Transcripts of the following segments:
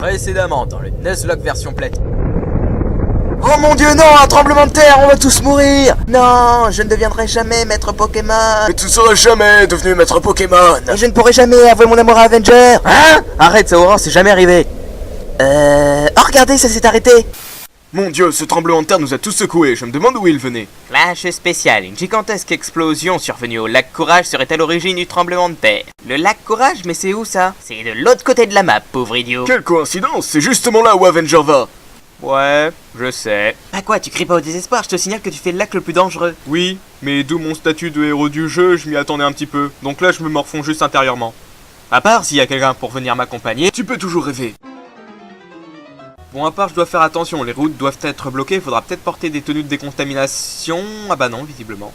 Précédemment dans le Nuzlocke version platine. Oh mon dieu, non, un tremblement de terre, on va tous mourir. Non, je ne deviendrai jamais maître Pokémon. Mais tu ne seras jamais devenu maître Pokémon. Et je ne pourrai jamais avouer mon amour à Avenger. Hein? Arrête, ça Aurore, c'est jamais arrivé. Oh regardez, ça s'est arrêté. Mon dieu, ce tremblement de terre nous a tous secoués, je me demande où il venait. Flash spécial, une gigantesque explosion survenue au lac Courage serait à l'origine du tremblement de terre. Le lac Courage, mais c'est où ça? C'est de l'autre côté de la map, pauvre idiot. Quelle coïncidence, c'est justement là où Avenger va. Ouais, je sais. Bah quoi, tu cries pas au désespoir, je te signale que tu fais le lac le plus dangereux. Oui, mais d'où mon statut de héros du jeu, je m'y attendais un petit peu. Donc là, je me morfonds juste intérieurement. À part s'il y a quelqu'un pour venir m'accompagner. Tu peux toujours rêver. Bon, à part, je dois faire attention, les routes doivent être bloquées, faudra peut-être porter des tenues de décontamination. Ah bah non, visiblement.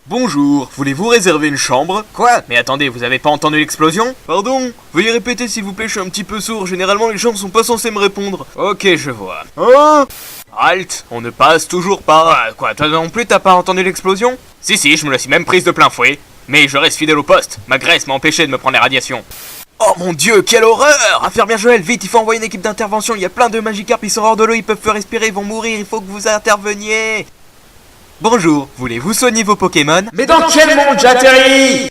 Bonjour, voulez-vous réserver une chambre? Quoi? Mais attendez, vous avez pas entendu l'explosion? Pardon, veuillez répéter s'il vous plaît, je suis un petit peu sourd, généralement les gens sont pas censés me répondre. Ok, je vois. Hein? Halt, on ne passe toujours pas. Quoi, toi non plus t'as pas entendu l'explosion? Si, je me la suis même prise de plein fouet. Mais je reste fidèle au poste, ma graisse m'a empêché de me prendre les radiations. Oh mon dieu, quelle horreur! Affaire bien Joël, vite, il faut envoyer une équipe d'intervention, il y a plein de Magikarp, ils sont hors de l'eau, ils peuvent plus respirer, ils vont mourir, il faut que vous interveniez. Bonjour, voulez-vous soigner vos Pokémon? Mais dans quel monde j'atterris?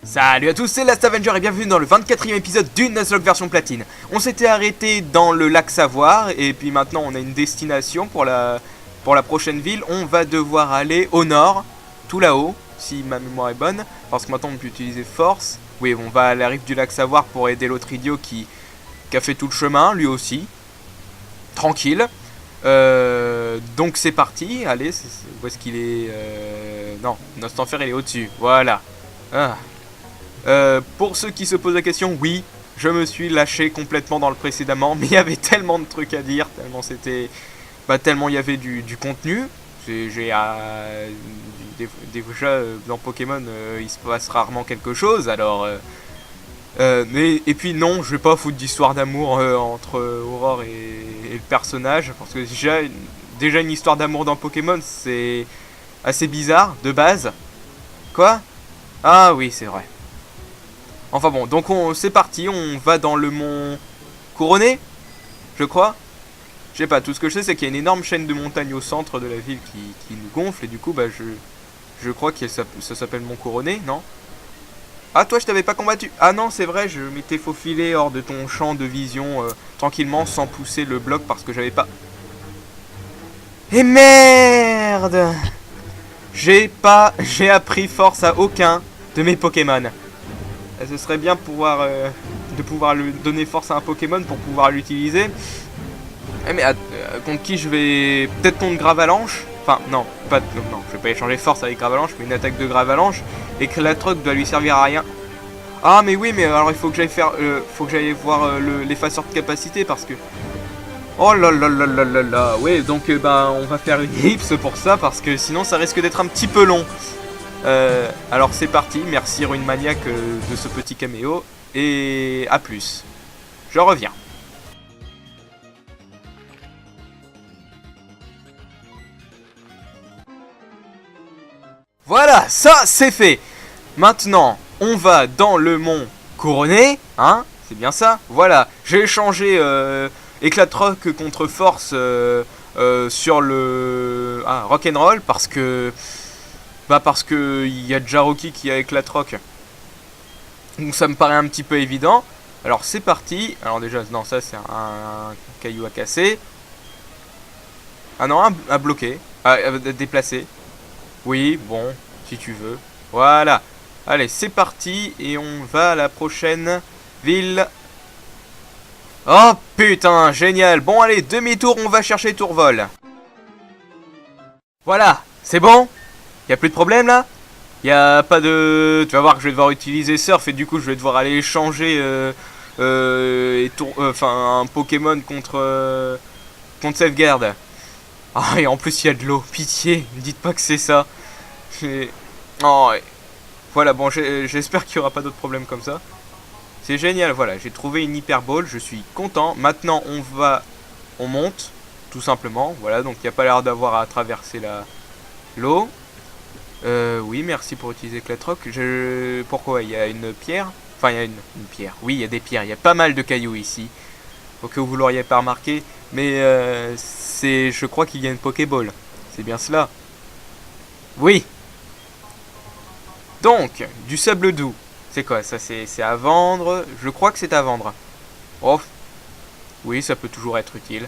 Salut à tous, c'est Last Avenger et bienvenue dans le 24e épisode du Nuzlocke version platine. On s'était arrêté dans le lac Savoir et puis maintenant on a une destination pour la prochaine ville. On va devoir aller au nord, tout là-haut, si ma mémoire est bonne, parce que maintenant on peut utiliser force. Oui, on va à la rive du lac Savoir pour aider l'autre idiot qui a fait tout le chemin, lui aussi. Tranquille. Donc c'est parti, allez, où est-ce qu'il est, non, Nostanfer il est au-dessus, voilà. Ah. Pour ceux qui se posent la question, oui, je me suis lâché complètement dans le précédemment, mais il y avait tellement de trucs à dire, tellement c'était, tellement il y avait du contenu. Déjà dans Pokémon, il se passe rarement quelque chose, alors. Et puis non, je vais pas foutre d'histoire d'amour entre Aurore et le personnage, parce que déjà une histoire d'amour dans Pokémon, c'est assez bizarre de base. Quoi? Ah oui, c'est vrai. Enfin bon, donc c'est parti, on va dans le mont Couronné, je crois. Je sais pas, tout ce que je sais c'est qu'il y a une énorme chaîne de montagnes au centre de la ville qui nous gonfle et du coup je crois que ça s'appelle mont Couronné, non? Ah toi je t'avais pas combattu. Ah non c'est vrai, je m'étais faufilé hors de ton champ de vision tranquillement sans pousser le bloc parce que j'avais pas... Et merde! J'ai appris force à aucun de mes Pokémon. Ce serait bien de pouvoir lui donner force à un Pokémon pour pouvoir l'utiliser. Mais contre qui je vais... Peut-être contre Gravalanche. Enfin, non, non, je vais pas échanger force avec Gravalanche, mais une attaque de Gravalanche. Et que la troc doit lui servir à rien. Ah, mais oui, mais alors il faut que j'aille faire... faut que j'aille voir l'effaceur de capacité parce que... Oh là là là là là là. Ouais, donc on va faire une ellipse pour ça parce que sinon ça risque d'être un petit peu long. Alors c'est parti, merci Rune Maniac de ce petit caméo, et à plus. Je reviens. Voilà, ça c'est fait. Maintenant, on va dans le mont Couronné, hein, c'est bien ça. Voilà, j'ai échangé éclat de rock contre force sur le rock'n'roll parce que il y a Jaroki qui a éclat de rock. Donc ça me paraît un petit peu évident. Alors c'est parti. Alors déjà non, ça c'est un caillou à casser. Ah non, à bloquer, à déplacer. Oui, bon, si tu veux. Voilà. Allez, c'est parti et on va à la prochaine ville. Oh putain, génial. Bon allez, demi-tour, on va chercher Tourvol. Voilà, c'est bon? Y'a plus de problème là? Y a pas de... Tu vas voir que je vais devoir utiliser Surf et du coup je vais devoir aller échanger un Pokémon contre Safeguard. Ah, et en plus il y a de l'eau, pitié, ne dites pas que c'est ça. Oh, ouais. Voilà, bon, j'espère qu'il n'y aura pas d'autres problèmes comme ça. C'est génial, voilà, j'ai trouvé une Hyper Ball, je suis content. Maintenant on monte, tout simplement, voilà, donc il n'y a pas l'air d'avoir à traverser l'eau. Oui, merci pour utiliser Clatrock. Pourquoi? Il y a une pierre. Enfin, il y a une pierre. Oui, il y a des pierres. Il y a pas mal de cailloux ici. Au cas où vous l'auriez pas remarqué. Mais je crois qu'il y a une Pokéball. C'est bien cela. Oui. Donc, du sable doux. C'est quoi ça? C'est à vendre. Je crois que c'est à vendre. Oh. Oui, ça peut toujours être utile.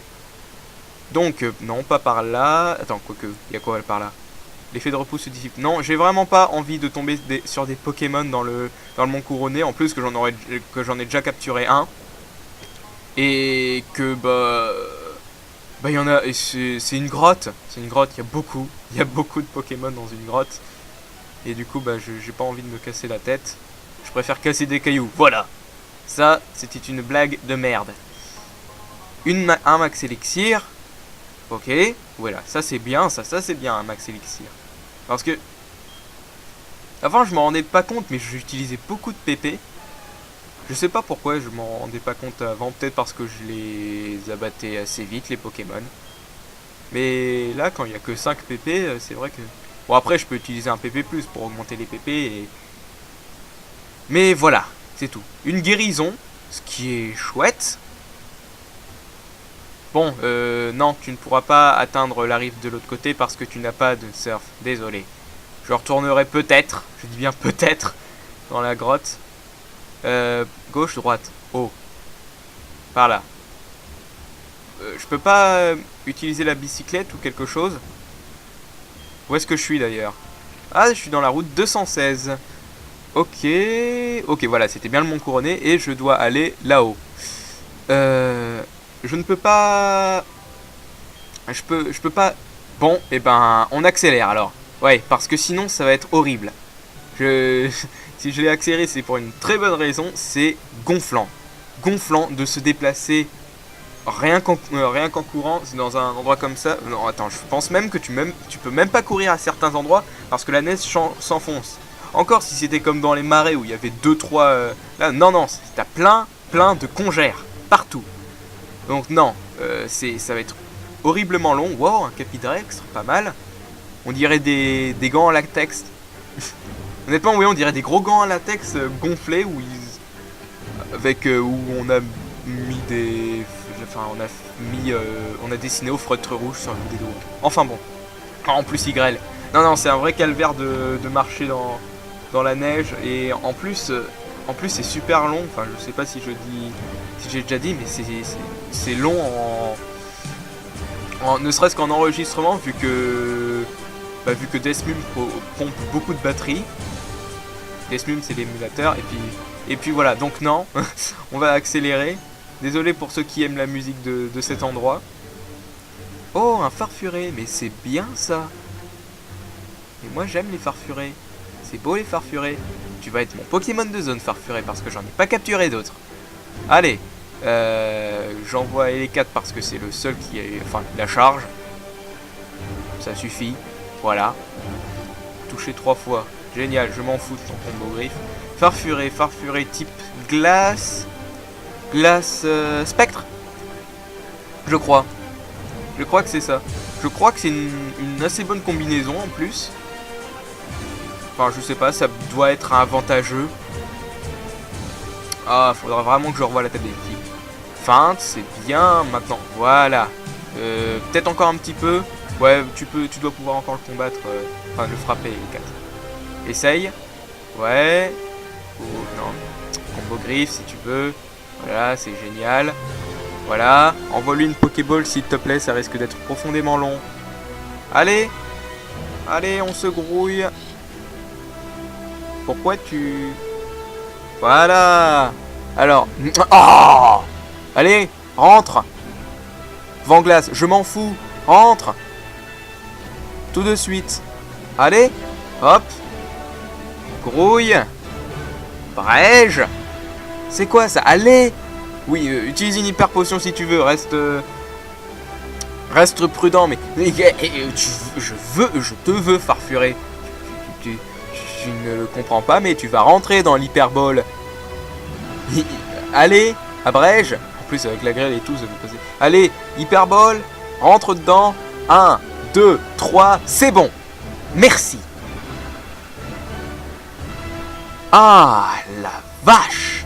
Donc, non, pas par là. Attends, quoique, il y a quoi par là? L'effet de repousse se dissipe. Non, j'ai vraiment pas envie de tomber sur des Pokémon dans le monde couronné. En plus que j'en ai déjà capturé un. Et que il y en a. C'est une grotte. C'est une grotte, il y a beaucoup de Pokémon dans une grotte. Et du coup j'ai pas envie de me casser la tête. Je préfère casser des cailloux. Voilà. Ça, c'était une blague de merde. Un max élixir. Ok, voilà, ça c'est bien, ça c'est bien un max élixir. Parce que avant je m'en rendais pas compte, mais j'utilisais beaucoup de PP. Je sais pas pourquoi je m'en rendais pas compte avant, peut-être parce que je les abattais assez vite les Pokémon. Mais là quand il y a que 5 PP, c'est vrai que... Bon après je peux utiliser un PP+, pour augmenter les PP Mais voilà, c'est tout. Une guérison, ce qui est chouette. Bon, non, tu ne pourras pas atteindre la rive de l'autre côté parce que tu n'as pas de surf. Désolé. Je retournerai peut-être, je dis bien peut-être, dans la grotte. Gauche, droite, haut. Par là. Je peux pas utiliser la bicyclette ou quelque chose? Où est-ce que je suis d'ailleurs? Ah, je suis dans la route 216. Ok, voilà, c'était bien le mont couronné et je dois aller là-haut. Je ne peux pas... Je peux pas... Bon, et ben, on accélère alors. Ouais, parce que sinon, ça va être horrible. Si je l'ai accéléré, c'est pour une très bonne raison, c'est gonflant. Gonflant de se déplacer rien qu'en courant dans un endroit comme ça. Non, attends, je pense même que tu peux même pas courir à certains endroits parce que la neige s'enfonce. Encore si c'était comme dans les marais où il y avait 2-3... Là, non, t'as plein de congères partout. Donc non, ça va être horriblement long. Wow, un Capidrex, pas mal. On dirait des gants en latex. Honnêtement, oui, on dirait des gros gants en latex gonflés où on a mis des... Enfin, on a dessiné au feutre rouge sur des doigts. Enfin bon. En plus, il grêle. Non, c'est un vrai calvaire de marcher dans la neige. Et en plus c'est super long. Enfin, je sais pas si j'ai déjà dit, mais c'est long ne serait-ce qu'en enregistrement, vu que Deathmum pompe beaucoup de batterie. Deathmum, c'est l'émulateur, et puis voilà. Donc non, on va accélérer. Désolé pour ceux qui aiment la musique de cet endroit. Oh, un farfuré, mais c'est bien ça. Et moi j'aime les farfurés. C'est beau les farfurés. Tu vas être mon Pokémon de zone farfuré parce que j'en ai pas capturé d'autres. Allez, j'envoie L4 parce que c'est le seul qui est... Enfin, la charge. Ça suffit. Voilà. Touché 3 fois. Génial, je m'en fous de ton combo griffe. Farfuré type glace. Glace spectre. Je crois que c'est ça. Je crois que c'est une assez bonne combinaison en plus. Enfin, je sais pas, ça doit être avantageux. Ah, faudra vraiment que je revoie la table d'équipe. Feinte, c'est bien maintenant. Voilà. Peut-être encore un petit peu. Ouais, tu dois pouvoir encore le combattre. Enfin, le frapper, les 4. Essaye. Ouais. Oh, non. Combo griffe si tu veux. Voilà, c'est génial. Voilà. Envoie-lui une Pokéball s'il te plaît, ça risque d'être profondément long. Allez. Allez, on se grouille. Pourquoi tu... Voilà. Alors... Oh, allez, rentre. Vent-glace, je m'en fous. Rentre. Tout de suite. Allez. Hop. Grouille. Brège. C'est quoi ça? Allez. Oui, utilise une hyper potion si tu veux. Reste prudent, mais je te veux farfurer. Tu ne le comprends pas, mais tu vas rentrer dans l'hyperbole. Allez, abrège. En plus, avec la grêle et tout, ça va passer. Allez, hyperbole, rentre dedans. 1, 2, 3, c'est bon. Merci. Ah, la vache.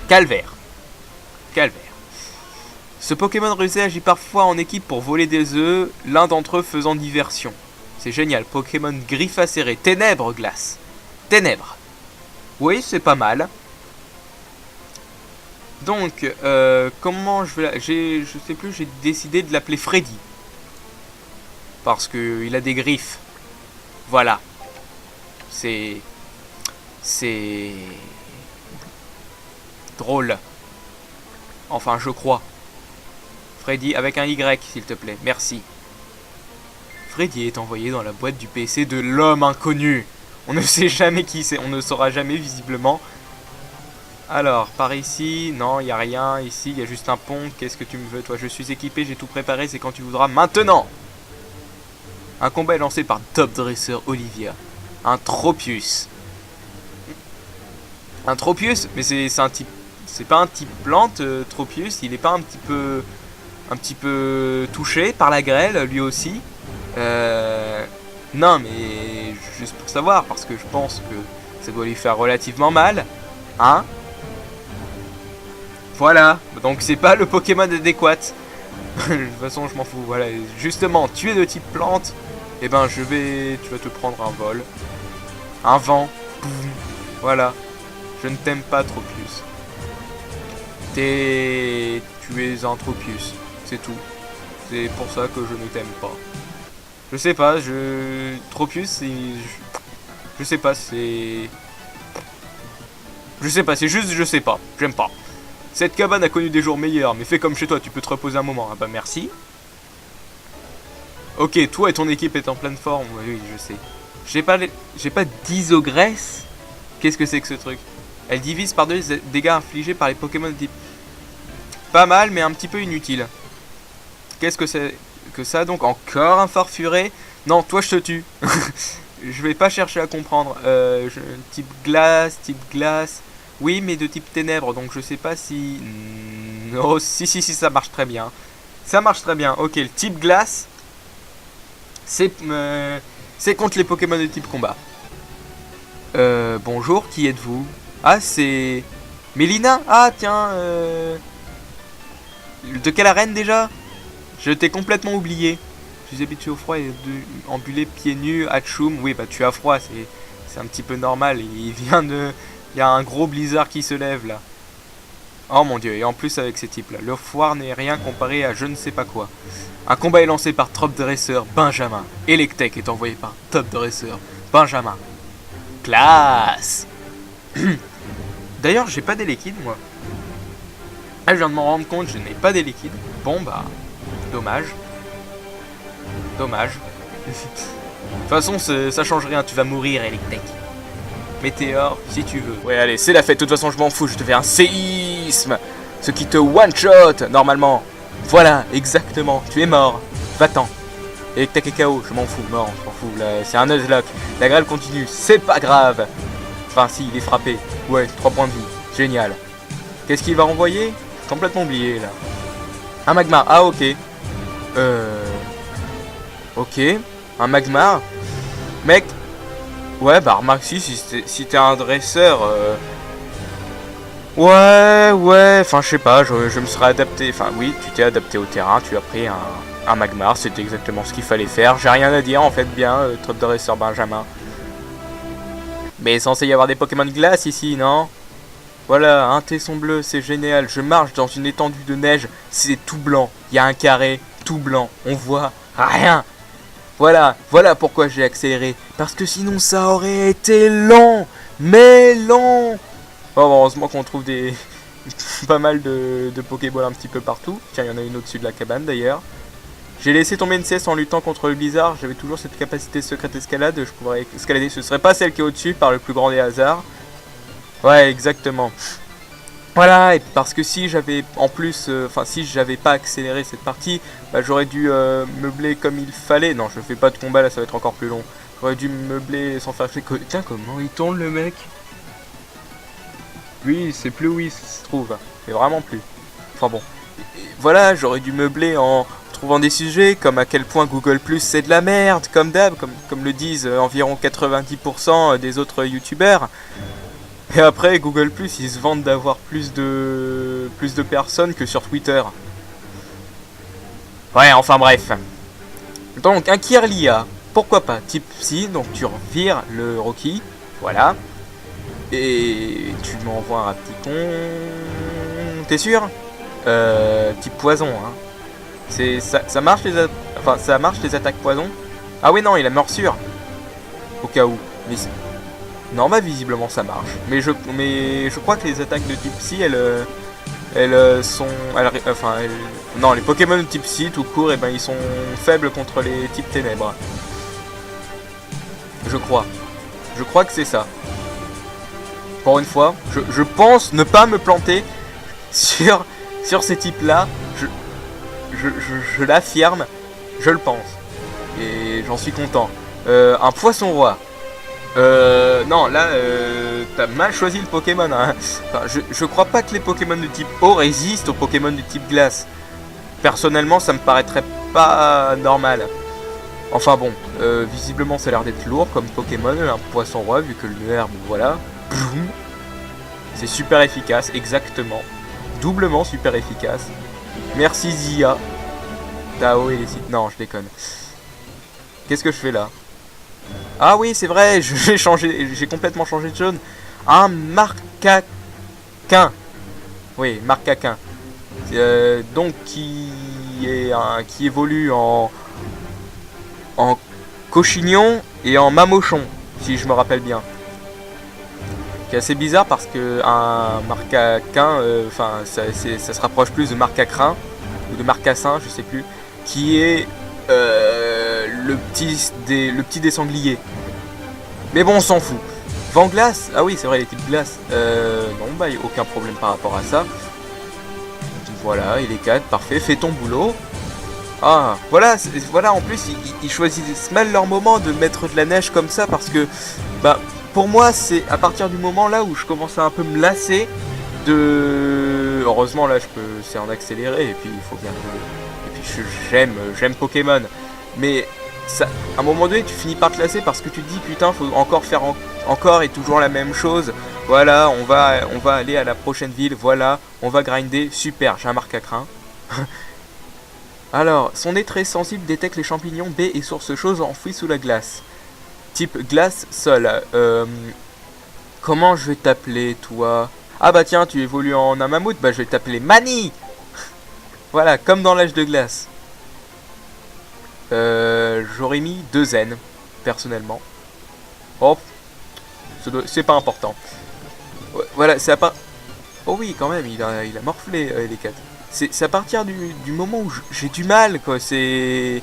Calvaire. Calvaire. Ce Pokémon rusé agit parfois en équipe pour voler des œufs, l'un d'entre eux faisant diversion. C'est génial, Pokémon griffe acérée, ténèbres glace. Ténèbres. Oui, c'est pas mal. Donc, comment je vais je sais plus, j'ai décidé de l'appeler Freddy. Parce que il a des griffes. Voilà. C'est drôle. Enfin, je crois. Freddy avec un Y, s'il te plaît. Merci. Freddy est envoyé dans la boîte du PC de l'homme inconnu. On ne sait jamais qui c'est. On ne saura jamais, visiblement. Alors, par ici, non, il n'y a rien. Ici, il y a juste un pont. Qu'est-ce que tu me veux, toi? Je suis équipé, j'ai tout préparé. C'est quand tu voudras. Maintenant! Un combat est lancé par Top Dresser Olivia. Un Tropius. Un Tropius? Mais c'est un type... C'est pas un type plante, Tropius. Il est pas un petit peu touché par la grêle, lui aussi. Non, mais juste pour savoir, parce que je pense que ça doit lui faire relativement mal. Hein? Voilà. Donc c'est pas le Pokémon adéquat. De toute façon, je m'en fous. Voilà. Justement, tu es de type plante. Et ben, tu vas te prendre un vol. Un vent. Boum. Voilà. Je ne t'aime pas, Tropius. Tu es un Tropius. C'est tout. C'est pour ça que je ne t'aime pas. Je sais pas, Tropius, c'est... Je sais pas, c'est... Je sais pas, c'est juste je sais pas. J'aime pas. Cette cabane a connu des jours meilleurs, mais fais comme chez toi, tu peux te reposer un moment. Ah bah merci. Ok, toi et ton équipe est en pleine forme. Oui, je sais. J'ai pas d'isogresse. Qu'est-ce que c'est que ce truc? Elle divise par deux les dégâts infligés par les Pokémon de type. Pas mal, mais un petit peu inutile. Qu'est-ce que c'est que ça? Donc encore un farfuré? Non, toi je te tue. Je vais pas chercher à comprendre. Type glace. Oui, mais de type ténèbres, donc je sais pas si... Oh, si, ça marche très bien. Ça marche très bien. Ok, le type glace, c'est contre les Pokémon de type combat. Bonjour, qui êtes-vous? Ah, c'est... Mélina? Ah, tiens, de quelle arène déjà? Je t'ai complètement oublié. Je suis habitué au froid et ambuler pieds nus, Hatchoum. Oui, bah tu as froid, c'est un petit peu normal. Il y a un gros blizzard qui se lève là. Oh mon dieu, et en plus avec ces types là. Le foire n'est rien comparé à je ne sais pas quoi. Un combat est lancé par Top Dresser Benjamin. Electek est envoyé par Top Dresser Benjamin. Classe. D'ailleurs, j'ai pas des liquides moi. Ah, je viens de m'en rendre compte, je n'ai pas des liquides. Bon bah, dommage. Dommage. De toute façon, ça change rien, tu vas mourir, Electek. Météore, si tu veux. Ouais, allez, c'est la fête, de toute façon, je m'en fous, je te fais un séisme. Ce qui te one-shot, normalement. Voilà, exactement, tu es mort. Va-t'en. Electek est KO, je m'en fous, mort, je m'en fous. C'est un Nuzlocke. La grêle continue, c'est pas grave. Enfin, si, il est frappé. Ouais, 3 points de vie. Génial. Qu'est-ce qu'il va renvoyer? Complètement oublié, là. Un Magmar, ah, ok. Ok, un Magmar. Mec. Ouais, bah remarque si t'es un dresseur. Ouais, enfin je sais pas, je me serais adapté. Enfin oui, tu t'es adapté au terrain, tu as pris un Magmar, c'était exactement ce qu'il fallait faire. J'ai rien à dire en fait, bien, Top Dresser Benjamin. Mais censé y avoir des Pokémon de glace ici, non? Voilà, un tesson bleu, c'est génial. Je marche dans une étendue de neige, c'est tout blanc. Il y a un carré, tout blanc, on voit rien. Voilà pourquoi j'ai accéléré. Parce que sinon ça aurait été long. Mais long. Oh, heureusement qu'on trouve pas mal de Pokéballs un petit peu partout. Tiens, il y en a une au-dessus de la cabane d'ailleurs. J'ai laissé tomber une sieste en luttant contre le blizzard. J'avais toujours cette capacité secrète d'escalade. Je pourrais escalader. Ce serait pas celle qui est au-dessus par le plus grand des hasards. Ouais, exactement. Voilà, et parce que si j'avais en plus, si j'avais pas accéléré cette partie, bah, j'aurais dû meubler comme il fallait. Non, je fais pas de combat là, ça va être encore plus long. J'aurais dû meubler sans faire... Tiens, comment il tourne le mec? Lui, il sait plus où il se trouve. Mais vraiment plus. Enfin bon. Et voilà, j'aurais dû meubler en trouvant des sujets, comme à quel point Google Plus c'est de la merde, comme d'hab, comme le disent environ 90% des autres youtubeurs. Et après, Google Plus, ils se vantent d'avoir plus de personnes que sur Twitter. Ouais, enfin bref. Donc, un Kirlia, pourquoi pas, type psy, donc tu revires le Rocky, voilà. Et tu m'envoies un Rapticon... T'es sûr? Type poison, hein. Ça marche ça marche les attaques poison? Ah oui, non, il a morsure. Au cas où. Mais non, bah visiblement ça marche. Mais je crois que les attaques de type psy, non, les Pokémon de type psy tout court, et ben ils sont faibles contre les types ténèbres. Je crois que c'est ça. Encore une fois, je pense ne pas me planter sur ces types-là. Je l'affirme, je le pense. Et j'en suis content. Un poisson roi. Non, là, t'as mal choisi le Pokémon, hein. Enfin, je crois pas que les Pokémon de type eau résistent aux Pokémon de type glace. Personnellement, ça me paraîtrait pas normal. Enfin bon, visiblement ça a l'air d'être lourd comme Pokémon, un poisson roi, vu que le herbe, voilà. C'est super efficace, exactement. Doublement super efficace. Merci Zia. Tao et les sites. Non, je déconne. Qu'est-ce que je fais là? Ah oui, c'est vrai, j'ai complètement changé de jaune. Un Marcaquin. Oui, Marcaquin. Donc qui évolue en Cochignon et en Mamochon, si je me rappelle bien. C'est assez bizarre parce que un Marcaquin, ça se rapproche plus de Marcacrin ou de Marcassin, je sais plus, qui est le petit des sangliers. Mais bon, on s'en fout. Vent-glace, ah oui, c'est vrai, les types glace. Non, bah, y a aucun problème par rapport à ça. Voilà, il est 4, parfait, fais ton boulot. Ah, voilà, en plus, ils choisissent mal leur moment de mettre de la neige comme ça parce que, bah, pour moi, c'est à partir du moment là où je commence à un peu me lasser de... Heureusement, là, c'est en accéléré, et puis il faut bien que... Et puis j'aime Pokémon. Mais ça, à un moment donné, tu finis par te lasser parce que tu te dis, putain, faut encore faire encore et toujours la même chose. Voilà, on va aller à la prochaine ville, voilà, on va grinder, super, j'ai un Marcacrin. Alors, son nez très sensible détecte les champignons, baies et sources chaudes enfouies sous la glace. Type glace, sol. Comment je vais t'appeler, toi? Ah bah tiens, tu évolues en un mammouth, bah je vais t'appeler Mani. Voilà, comme dans l'âge de glace. J'aurais mis 2 N, personnellement. Oh, c'est pas important. Voilà, c'est à part... Oh oui, quand même, il a morflé les 4. C'est à partir du moment où j'ai du mal, quoi. C'est...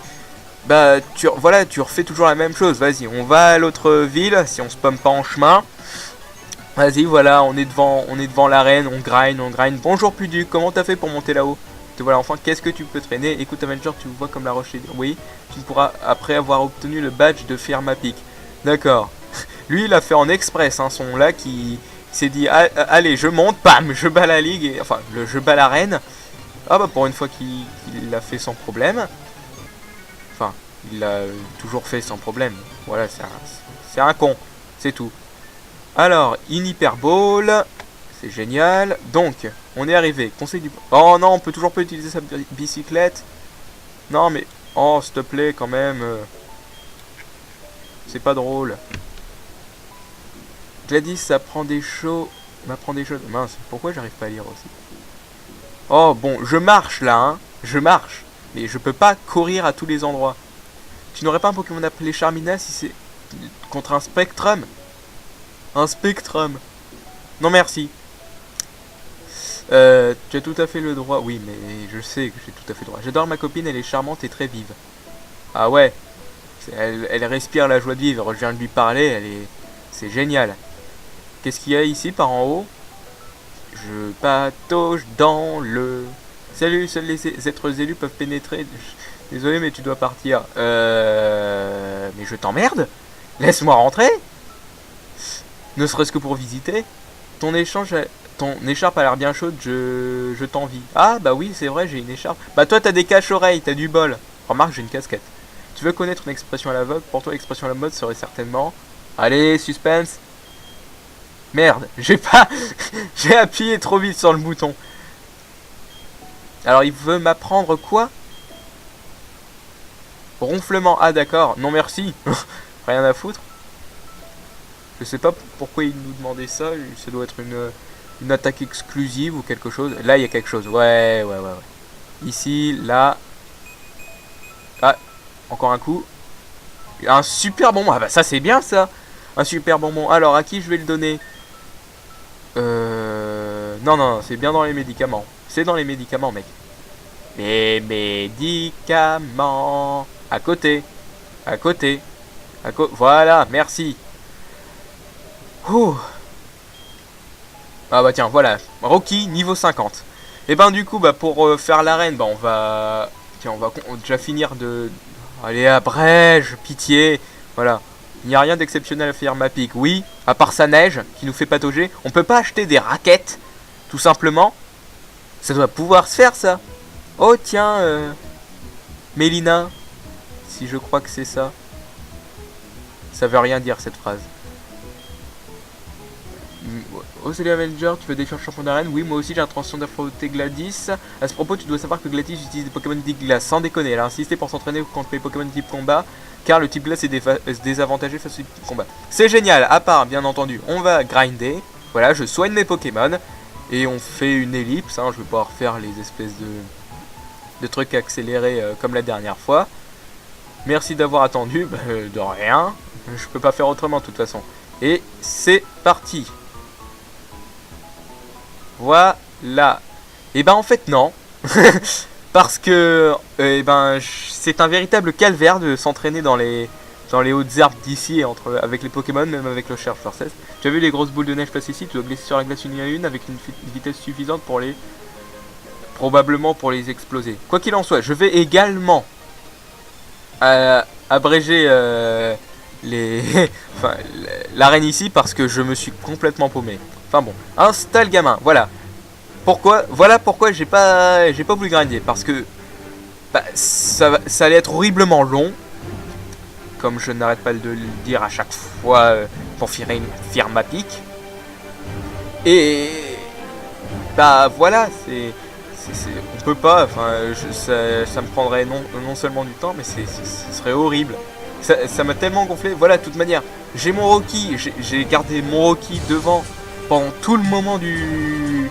Bah, tu refais toujours la même chose. Vas-y, on va à l'autre ville, si on se pomme pas en chemin. Vas-y, voilà, on est devant l'arène, on grind. Bonjour Puduc, comment t'as fait pour monter là-haut? Te voilà enfin, qu'est-ce que tu peux traîner? Écoute Avenger, tu vois comme la roche est... Oui, tu pourras, après avoir obtenu le badge de Firma Peak. D'accord. Lui, il a fait en express, hein, son là qui s'est dit, allez, je monte, bam, je bats la ligue, je bats l'arène. Ah bah pour une fois qu'il l'a fait sans problème. Enfin, il l'a toujours fait sans problème. Voilà, c'est un con, c'est tout. Alors, in hyperbole, c'est génial. Donc, on est arrivé. Conseil du... Oh non, on peut toujours pas utiliser sa bicyclette. Non mais, oh s'il te plaît quand même. C'est pas drôle. Gladys, ça prend des chauds. M'apprend des choses. Mince, pourquoi j'arrive pas à lire aussi? Oh bon, je marche là, hein. Je marche. Mais je peux pas courir à tous les endroits. Tu n'aurais pas un Pokémon appelé Charmina si c'est contre un Spectrum? Un Spectrum. Non merci. Tu as tout à fait le droit. Oui, mais je sais que j'ai tout à fait le droit. J'adore ma copine, elle est charmante et très vive. Ah ouais, elle respire la joie de vivre. Je viens de lui parler, c'est génial. Qu'est-ce qu'il y a ici par en haut? Je patauge dans le... Salut, seuls les êtres élus peuvent pénétrer. Désolé, mais tu dois partir. Mais je t'emmerde? Laisse-moi rentrer. Ne serait-ce que pour visiter. Ton écharpe a l'air bien chaude, je t'envie. Ah bah oui, c'est vrai, j'ai une écharpe. Bah toi t'as des caches-oreilles, t'as du bol. Remarque, j'ai une casquette. Tu veux connaître une expression à la vogue? Pour toi, l'expression à la mode serait certainement... Allez, suspense. Merde, j'ai pas... j'ai appuyé trop vite sur le bouton. Alors il veut m'apprendre quoi? Ronflement, ah d'accord, non merci. Rien à foutre. Je sais pas pourquoi il nous demandait ça, ça doit être une attaque exclusive ou quelque chose. Là il y a quelque chose, ouais. Ici, là... Ah, encore un coup. Un super bonbon, ah bah ça c'est bien ça. Un super bonbon, alors à qui je vais le donner? Non, c'est bien dans les médicaments. C'est dans les médicaments, mec. Les médicaments. À côté. Voilà, merci. Ouh. Ah bah tiens, voilà. Rocky, niveau 50. Et ben du coup, bah pour faire l'arène, bah on va... Tiens, on va déjà finir de... Allez, abrège, pitié. Voilà. Il n'y a rien d'exceptionnel à faire ma pique. Oui, à part sa neige qui nous fait patauger. On peut pas acheter des raquettes, tout simplement. Ça doit pouvoir se faire, ça. Oh, tiens, Mélina. Si je crois que c'est ça. Ça veut rien dire, cette phrase. Oh, salut Avenger, tu veux défier un champion d'arène? Oui, moi aussi j'ai l'intention d'affronter Gladys. À ce propos, tu dois savoir que Gladys utilise des Pokémon type glace. Sans déconner, elle a insisté pour s'entraîner contre les Pokémon type combat. Car le type glace est désavantagé face au type combat. C'est génial, à part, bien entendu, on va grinder. Voilà, je soigne mes Pokémon. Et on fait une ellipse, hein, je vais pouvoir faire les espèces de trucs accélérés comme la dernière fois. Merci d'avoir attendu, bah, de rien. Je peux pas faire autrement de toute façon. Et c'est parti. Voilà. Et ben en fait non. Parce que c'est un véritable calvaire de s'entraîner dans les hautes herbes d'ici avec les Pokémon, même avec le Chercheur 16. Tu as vu les grosses boules de neige passer ici? Tu dois glisser sur la glace une à une avec une vitesse suffisante pour les... Probablement pour les exploser. Quoi qu'il en soit, je vais également abréger enfin, l'arène ici parce que je me suis complètement paumé. Enfin bon, installe gamin, voilà. Voilà pourquoi j'ai pas voulu grinder. Parce que bah, ça allait être horriblement long. Comme je n'arrête pas de le dire à chaque fois pour faire ma pique. Et bah voilà, on peut pas, enfin ça me prendrait non seulement du temps, mais ce serait horrible. Ça m'a tellement gonflé. Voilà, de toute manière, j'ai mon Rocky, j'ai gardé mon Rocky devant pendant tout le moment du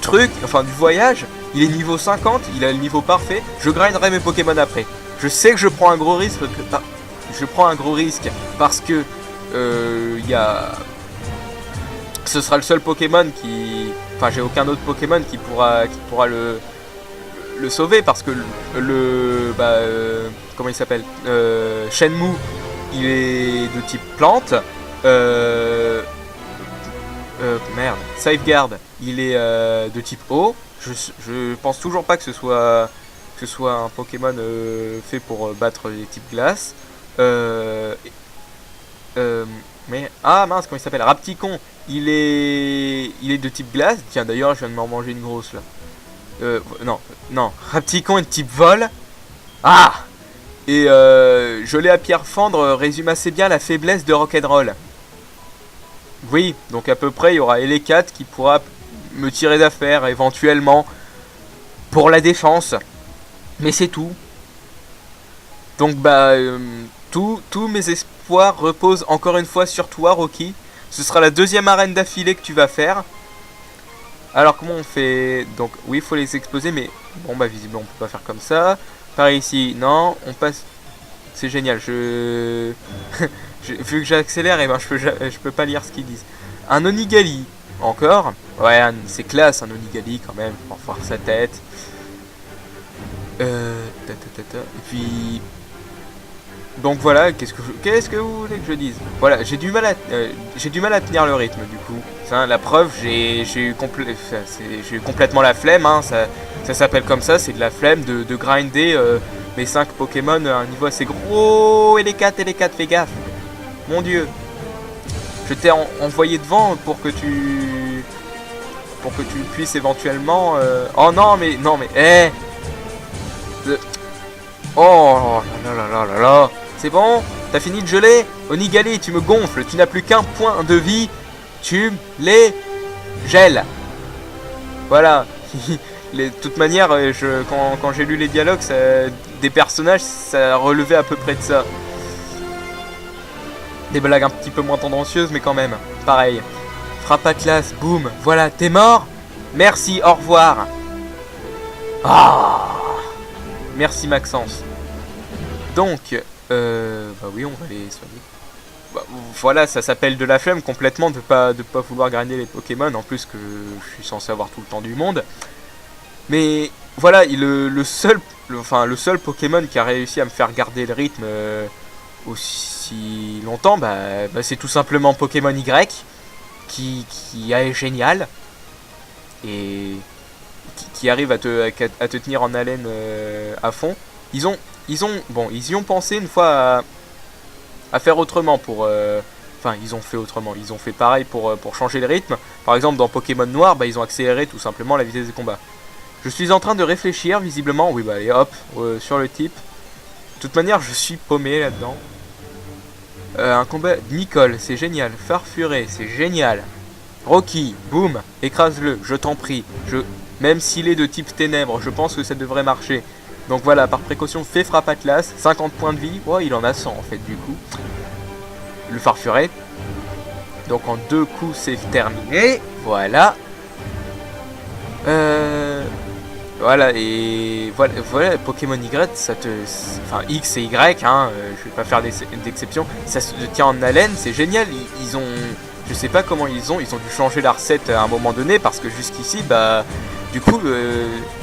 truc, enfin du voyage. Il est niveau 50, il a le niveau parfait. Je grinderai mes Pokémon après. Je sais que je prends un gros risque. Parce que ce sera le seul Pokémon qui... Enfin, j'ai aucun autre Pokémon qui pourra le sauver parce que comment il s'appelle, Shenmue, il est de type plante. Merde, Safeguard, il est de type eau. Je pense toujours pas que ce soit un Pokémon fait pour battre les types glace. Mais ah mince, comment il s'appelle, Rapticon, il est de type glace. Tiens, d'ailleurs je viens de m'en manger une grosse là. Non, Rapticon est de type vol. Ah. Et Gelée à pierre fendre résume assez bien la faiblesse de Rock'n'Roll. Oui, donc à peu près il y aura Elecat qui pourra me tirer d'affaire éventuellement pour la défense. Mais c'est tout. Donc bah tous mes espoirs reposent encore une fois sur toi, Rocky. Ce sera la deuxième arène d'affilée que tu vas faire. Alors comment on fait? Donc oui, il faut les exploser, mais bon bah visiblement on peut pas faire comme ça. Par ici, non, on passe. C'est génial, vu que j'accélère, et ben je peux pas lire ce qu'ils disent. Un Onigali. encore. Ouais, c'est classe, un Onigali quand même, pour voir sa tête. Et puis... Donc voilà, qu'est-ce que vous voulez que je dise? Voilà, j'ai du mal à tenir le rythme du coup. Ça, la preuve, j'ai eu, complètement la flemme, hein, ça s'appelle comme ça, c'est de la flemme de grinder mes 5 Pokémon à un niveau assez gros. Et les 4, fais gaffe. Mon dieu. Je t'ai envoyé devant pour que tu puisses éventuellement... Oh non mais, Oh là là là là là. C'est bon? T'as fini de geler? Onigali, tu me gonfles, tu n'as plus qu'un point de vie. Tu les gèles. Voilà. De toute manière, quand j'ai lu les dialogues des personnages, ça relevait à peu près de ça. Des blagues un petit peu moins tendancieuses, mais quand même. Pareil. Frappe à classe, boum. Voilà, t'es mort? Merci, au revoir. Ah. Merci Maxence. Donc, bah oui, on va les soigner. Bah, voilà, ça s'appelle de la flemme complètement de pas vouloir grinder les Pokémon, en plus que je suis censé avoir tout le temps du monde. Mais voilà, le seul Pokémon qui a réussi à me faire garder le rythme aussi longtemps, bah, c'est tout simplement Pokémon Y, qui est génial et qui arrive à te tenir en haleine à fond. Ils y ont pensé une fois à faire autrement pour... Enfin, ils ont fait autrement. Ils ont fait pareil pour changer le rythme. Par exemple, dans Pokémon Noir, bah, ils ont accéléré tout simplement la vitesse des combats. Je suis en train de réfléchir, visiblement. Oui, bah allez, hop, sur le type. De toute manière, je suis paumé là-dedans. Un combat... Nicole, c'est génial. Farfuré, c'est génial. Rocky, boum, écrase-le, je t'en prie. Même s'il est de type ténèbres, je pense que ça devrait marcher. Donc voilà, par précaution, fais frappe Atlas, 50 points de vie. Oh, il en a 100 en fait, du coup. Le farfuret. Donc en 2 coups, c'est terminé. Voilà. Voilà, et voilà, Pokémon Y, ça te... Enfin, X et Y, hein, je vais pas faire d'exception. Ça se tient en haleine, c'est génial. Ils ont... Je sais pas comment ils ont dû changer la recette à un moment donné, parce que jusqu'ici, bah... Du coup,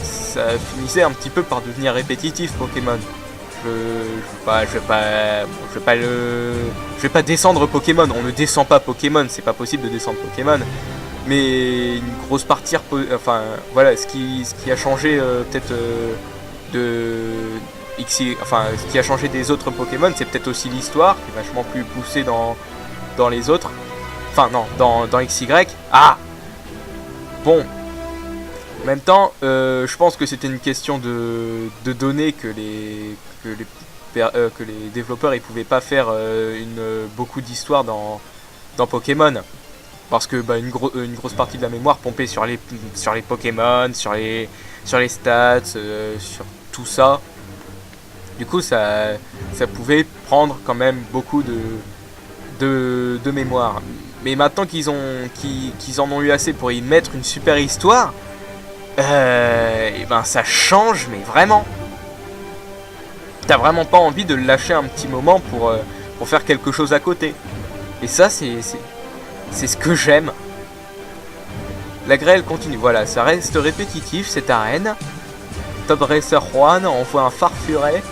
ça finissait un petit peu par devenir répétitif, Pokémon. Je vais pas descendre Pokémon. On ne descend pas Pokémon, c'est pas possible de descendre Pokémon. Mais une grosse partie, enfin voilà, ce qui a changé peut-être ce qui a changé des autres Pokémon, c'est peut-être aussi l'histoire qui est vachement plus poussée dans les autres. Enfin non, dans XY. Ah. Bon. En même temps, je pense que c'était une question de données que les développeurs ils pouvaient pas faire beaucoup d'histoire dans Pokémon. Parce que bah, une grosse partie de la mémoire pompée sur les Pokémon, sur les stats, sur tout ça. Du coup, ça pouvait prendre quand même beaucoup de mémoire. Mais maintenant qu'ils en ont eu assez pour y mettre une super histoire, et ben ça change, mais vraiment. T'as vraiment pas envie de le lâcher un petit moment pour faire quelque chose à côté. Et ça, c'est ce que j'aime. La grêle continue. Voilà, ça reste répétitif cette arène. Top Racer Juan envoie un farfuret.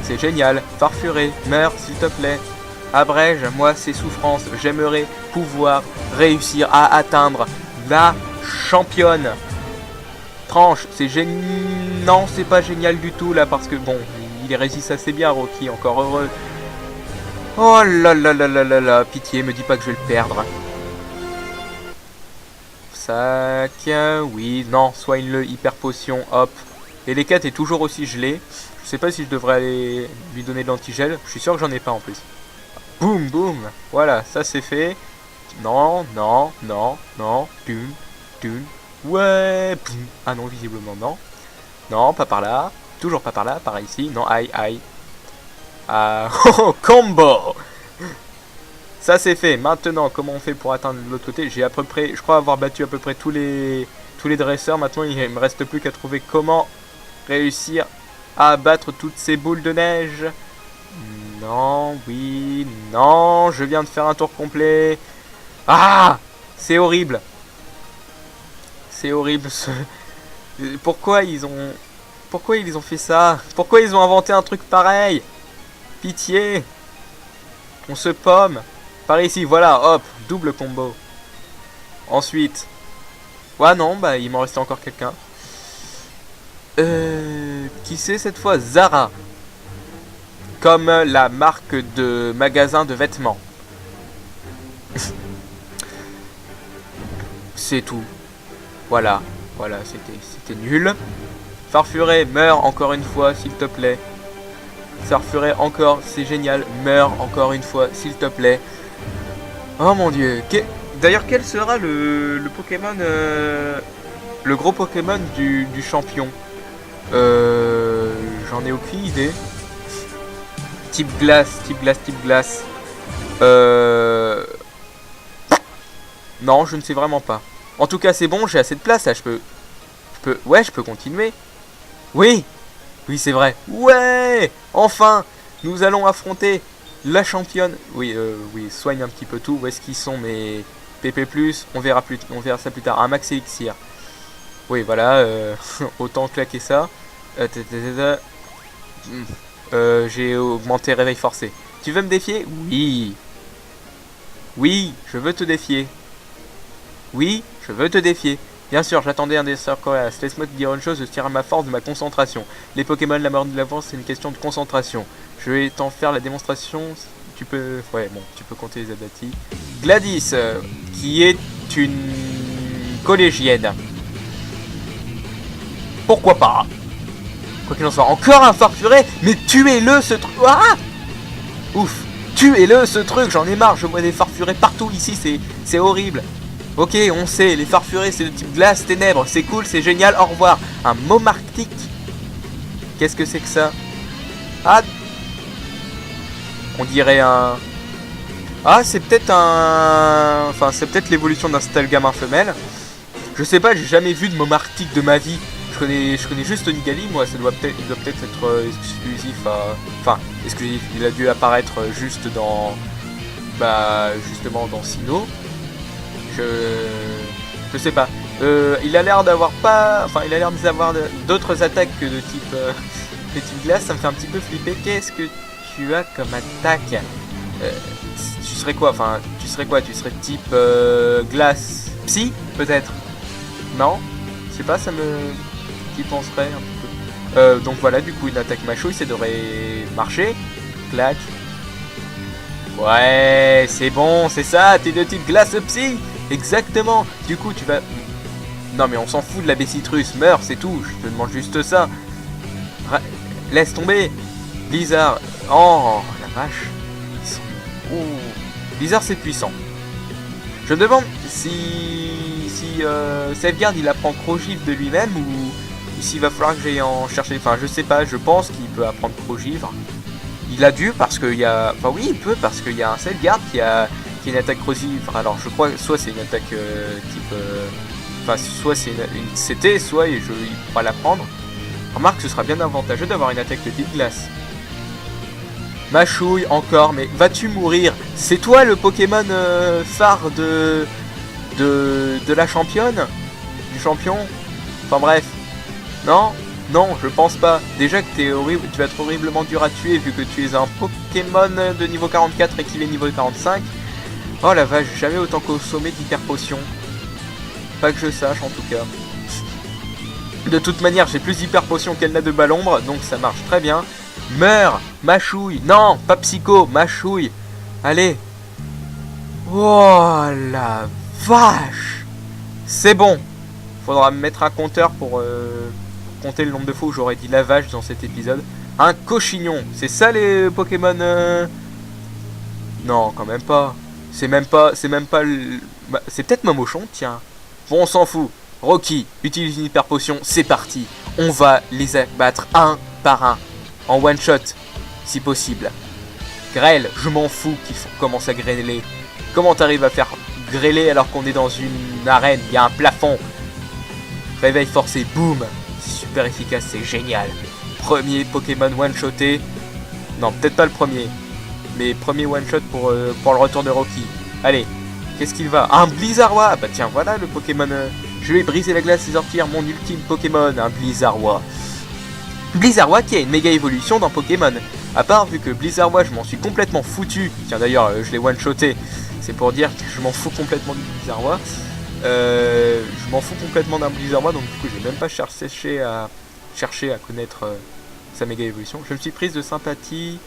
C'est génial. Farfuret, meurs s'il te plaît. Abrège-moi ces souffrances. J'aimerais pouvoir réussir à atteindre la championne. Tranche, c'est génial. Non, c'est pas génial du tout là parce que bon, il résiste assez bien, Rocky, encore heureux. Oh là là là là là là, pitié, me dis pas que je vais le perdre. Sac, oui, non, soigne-le, hyper potion, hop. Et les 4 est toujours aussi gelé. Je sais pas si je devrais aller lui donner de l'antigel. Je suis sûr que j'en ai pas en plus. Boum, boum, voilà, ça c'est fait. Non, non, non, non, tune, ouais, boum. Ah non, visiblement non. Non, pas par là, toujours pas par là, par ici, non, aïe, aïe. Ah, oh, combo. Ça c'est fait. Maintenant, comment on fait pour atteindre l'autre côté? J'ai à peu près, je crois avoir battu à peu près tous les dresseurs. Maintenant, il me reste plus qu'à trouver comment réussir à abattre toutes ces boules de neige. Non, oui, non, je viens de faire un tour complet. Ah! C'est horrible. C'est horrible ce... Pourquoi ils ont fait ça? Pourquoi ils ont inventé un truc pareil? Pitié. On se pomme. Par ici, voilà, hop, double combo. Ensuite. Ouais, non, bah il m'en restait encore quelqu'un. Qui c'est cette fois? Zara. Comme la marque de magasin de vêtements. C'est tout. Voilà, c'était nul. Farfuret, meurs encore une fois, s'il te plaît. Farfuret encore, c'est génial. Meurs encore une fois, s'il te plaît. Oh mon dieu. D'ailleurs, quel sera le Pokémon, le gros Pokémon du champion? J'en ai aucune idée. Type glace. Non, je ne sais vraiment pas. En tout cas, c'est bon, j'ai assez de place là, je peux continuer. Oui, c'est vrai. Ouais, enfin, nous allons affronter la championne. Oui, soigne un petit peu tout. Où est-ce qu'ils sont mes PP+, on verra ça plus tard. Un max élixir. Oui, voilà, autant claquer ça. J'ai augmenté réveil forcé. Tu veux me défier? Oui. Oui, je veux te défier. Oui, je veux te défier. Bien sûr, j'attendais un dessert coriace. Laisse-moi te dire une chose, je tire à ma force de ma concentration. Les Pokémon, la mort de l'avance, c'est une question de concentration. Je vais t'en faire la démonstration. Tu peux... Ouais, bon, tu peux compter les abattis. Gladys, qui est une collégienne. Pourquoi pas? Quoi qu'il en soit, encore un Farfuret. Mais tuez-le, ce truc. Ah! Ouf. Tuez-le, ce truc. J'en ai marre. Je vois des Farfurets partout ici. C'est horrible. Ok, on sait. Les Farfurets, c'est de type glace, ténèbres. C'est cool, c'est génial. Au revoir. Un Momarctic. Qu'est-ce que c'est que ça? Ah. On dirait un... Ah, c'est peut-être un... Enfin, c'est peut-être l'évolution d'un Stalgamin femelle. Je sais pas, j'ai jamais vu de Momarctic de ma vie. Je connais juste Nigali, moi, il doit peut-être être exclusif à... Enfin, exclusif, il a dû apparaître juste dans... Bah, justement dans Sinnoh. Je sais pas. Il a l'air d'avoir pas... Enfin, il a l'air d'avoir d'autres attaques que de type glace, ça me fait un petit peu flipper. Qu'est-ce que tu as comme attaque? Tu serais quoi? Enfin, tu serais quoi? Tu serais type glace psy, peut-être? Non? Je sais pas, ça me... Qui penserait un petit peu. Donc voilà, du coup une attaque machouille, ça devrait marcher. Clac. Ouais, c'est bon, c'est ça, t'es de type glace psy. Exactement. Du coup tu vas... Non mais on s'en fout de la Bessitrus, meurs, c'est tout, je te demande juste ça. Laisse tomber. Blizzard. Oh la vache. Ils sont... Ouh. Blizzard c'est puissant. Je me demande si Safeguard il apprend Crogivre de lui-même ou s'il va falloir que j'aille en chercher. Enfin je sais pas, je pense qu'il peut apprendre Crogivre. Il a dû parce qu'il y a... Enfin oui il peut parce qu'il y a un Safeguard qui a une attaque Crogivre. Alors je crois soit c'est une attaque type... Enfin soit c'est une CT, soit il pourra l'apprendre. Remarque ce sera bien avantageux d'avoir une attaque de type glace. Machouille encore, mais vas-tu mourir? C'est toi le Pokémon phare de la championne? Du champion? Enfin bref. Non, je pense pas. Déjà que t'es horrible, tu vas être horriblement dur à tuer vu que tu es un Pokémon de niveau 44 et qu'il est niveau 45. Oh la vache, j'ai jamais autant consommé d'hyper potions. Pas que je sache en tout cas. De toute manière, j'ai plus d'hyper potions qu'elle n'a de Balombre, donc ça marche très bien. Meurs, machouille. Non, pas psycho, machouille. Allez. Oh la vache. C'est bon. Faudra me mettre un compteur pour compter le nombre de fois où j'aurais dit la vache dans cet épisode. Un cochignon. C'est ça les Pokémon Non, quand même pas. C'est même pas le... Bah, c'est peut-être Mamochon, tiens. Bon, on s'en fout. Rocky, utilise une hyper potion, c'est parti. On va les abattre un par un. En one shot, si possible. Grêle, je m'en fous qu'il commence à grêler. Comment t'arrives à faire grêler alors qu'on est dans une arène? Il y a un plafond. Réveil forcé, boum. Super efficace, c'est génial. Premier Pokémon one-shoté. Non, peut-être pas le premier. Mais premier one-shot pour le retour de Rocky. Allez, Qu'est-ce qu'il va? Un Blizzardois. Bah tiens, voilà le Pokémon. Je vais briser la glace et sortir mon ultime Pokémon, un Blizzardois. Blizzardois qui a une méga évolution dans Pokémon. À part, vu que Blizzardois, je m'en suis complètement foutu. Tiens, d'ailleurs, je l'ai one-shoté. C'est pour dire que je m'en fous complètement du Blizzardois. Je m'en fous complètement d'un Blizzardois, donc du coup, j'ai même pas cherché à connaître sa méga évolution. Je me suis prise de sympathie.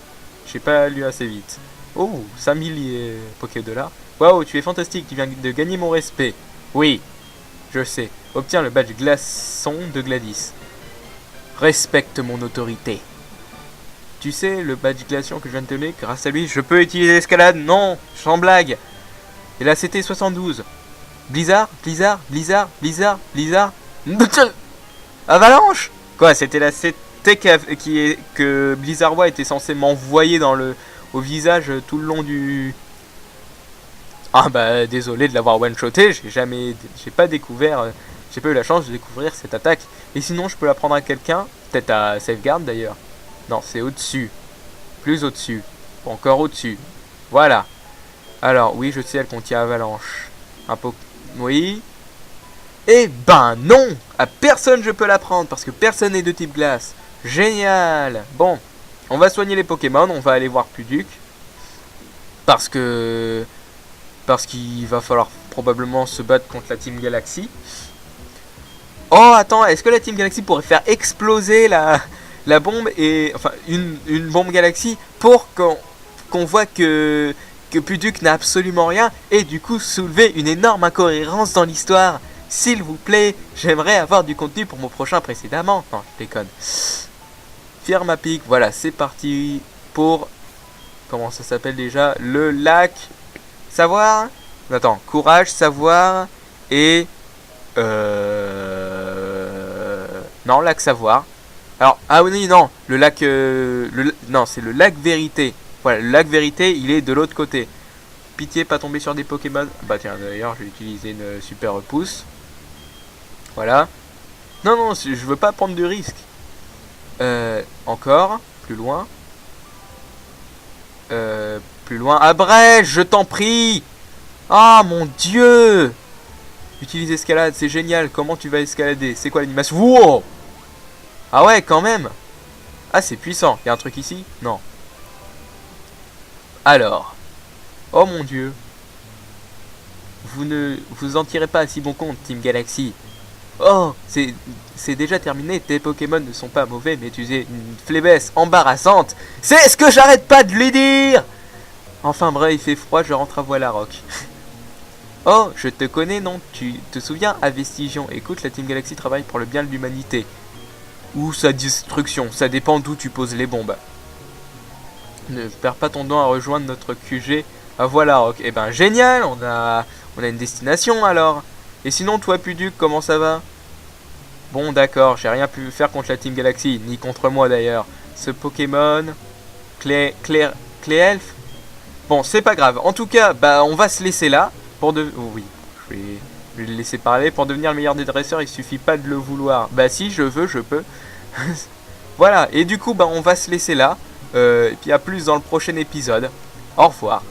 J'ai pas lu assez vite. Oh, 5000 Poké-dollars. Waouh, tu es fantastique, tu viens de gagner mon respect. Oui, je sais. Obtiens le badge glaçon de Gladys. Respecte mon autorité. Tu sais, le badge glaçon que je viens de te donner, grâce à lui, je peux utiliser l'escalade. Non, sans blague. Et là, c'était 72. Blizzard. Avalanche. Quoi, c'était la CT que Blizzardois était censé m'envoyer au visage tout le long du... Ah bah désolé de l'avoir one-shoté, j'ai pas eu la chance de découvrir cette attaque. Et sinon je peux la prendre à quelqu'un, peut-être à Safeguard d'ailleurs. Non, c'est au-dessus. Plus au-dessus. Encore au-dessus. Voilà. Alors oui, je sais, elle contient Avalanche. Oui. Eh ben non. À personne je peux la prendre parce que personne n'est de type glace. Génial. Bon, on va soigner les Pokémon, on va aller voir Puduc. Parce qu'il va falloir probablement se battre contre la Team Galaxy. Oh, attends, est-ce que la Team Galaxy pourrait faire exploser la bombe et... Enfin, une bombe Galaxy pour qu'on voit que Puduc n'a absolument rien et du coup soulever une énorme incohérence dans l'histoire. S'il vous plaît, j'aimerais avoir du contenu pour mon prochain précédemment. Non, je déconne. Firme à pic, voilà, c'est parti pour... Comment ça s'appelle déjà? Le lac... Savoir. Attends, courage, savoir et non, lac savoir. Alors, ah oui, non, le lac non, c'est le lac vérité. Voilà, le lac vérité, il est de l'autre côté. Pitié, pas tomber sur des Pokémon. Bah tiens, d'ailleurs, je vais utiliser une super pouce. Voilà. Non, je veux pas prendre de risque. Encore, plus loin. Plus loin. Abrège, je t'en prie. Ah mon dieu. Utilise escalade, c'est génial. Comment tu vas escalader? C'est quoi l'animation? Wow. Ah ouais, quand même. Ah, c'est puissant. Il y a un truc ici? Non. Alors. Oh mon dieu. Vous ne vous en tirez pas à si bon compte, Team Galaxy. Oh, c'est déjà terminé. Tes Pokémon ne sont pas mauvais, mais tu es une faiblesse embarrassante. C'est ce que j'arrête pas de lui dire. Enfin bref, il fait froid, je rentre à Voilarock. Oh, je te connais, non? Tu te souviens à Vestigion? Écoute, la Team Galaxy travaille pour le bien de l'humanité. Ou sa destruction, ça dépend d'où tu poses les bombes. Ne perds pas ton temps à rejoindre notre QG à Voilarock. Eh ben génial, on a une destination alors. Et sinon, toi Puduc, comment ça va? Bon d'accord, j'ai rien pu faire contre la Team Galaxy, ni contre moi d'ailleurs. Ce Pokémon... Cléelf. Bon, c'est pas grave. En tout cas, bah on va se laisser là. Oh, oui, je vais le laisser parler. Pour devenir le meilleur des dresseurs, il suffit pas de le vouloir. Bah si, je veux, je peux. Voilà, et du coup, bah on va se laisser là. Et puis à plus dans le prochain épisode. Au revoir.